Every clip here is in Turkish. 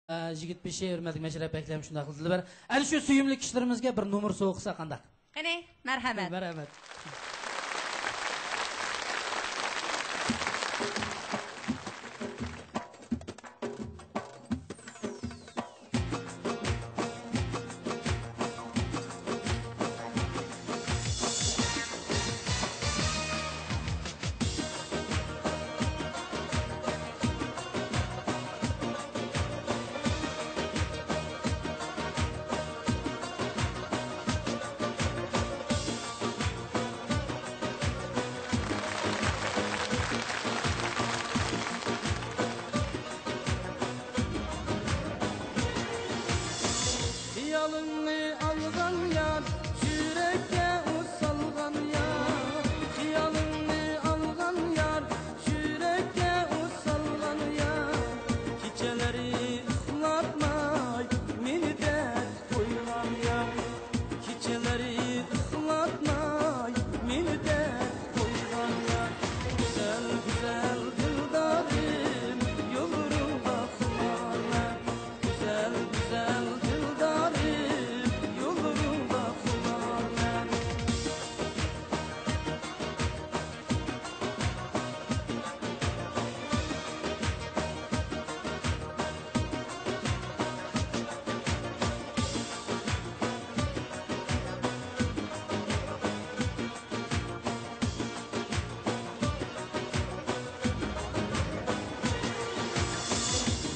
Jigit bir şey hürmetli meşrep beklemiş şunda kıldılar. Hani şu suyumlu kişilerimizge bir numur soğuksa kandak. Hani merhamet. Merhamet. Hiyalını algan yar, yürekte usalgan yar. Hiyalını algan yar, yürekte usalgan yar. Geceleri ıhlatmay, meni dert koygan yar. Geceleri ıhlatmay, meni dert koygan yar. Güzel güzel dildarım, yolunda kumarlar. Güzel güzel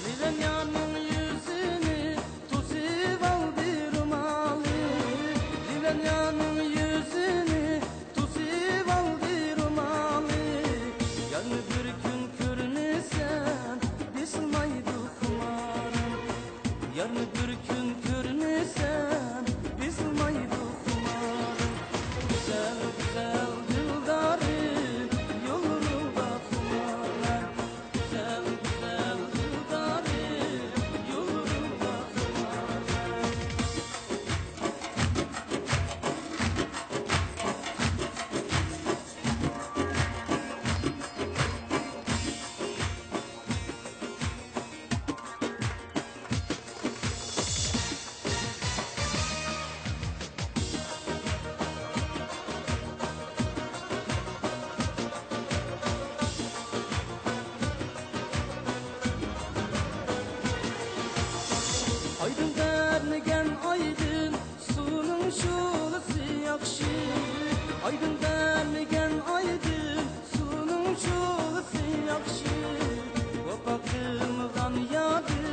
Livenyanın yüzünü tutup aldı rumalı. Livenyanın yüzünü tutup aldı rumalı. Yarın bir gün görünürsen bilmaydı kumarım. Yarın bir gün görünürsen bilmaydı kumarım. Güzel güzel dildarım yolunda kumarlar. Güzel güzel dildarım yolunda kumarlar. Aydın dernigen aydın, sunun şulası yakşı. Aydın dernigen aydın, sunun şulası yakşı. Kopakılgan yadı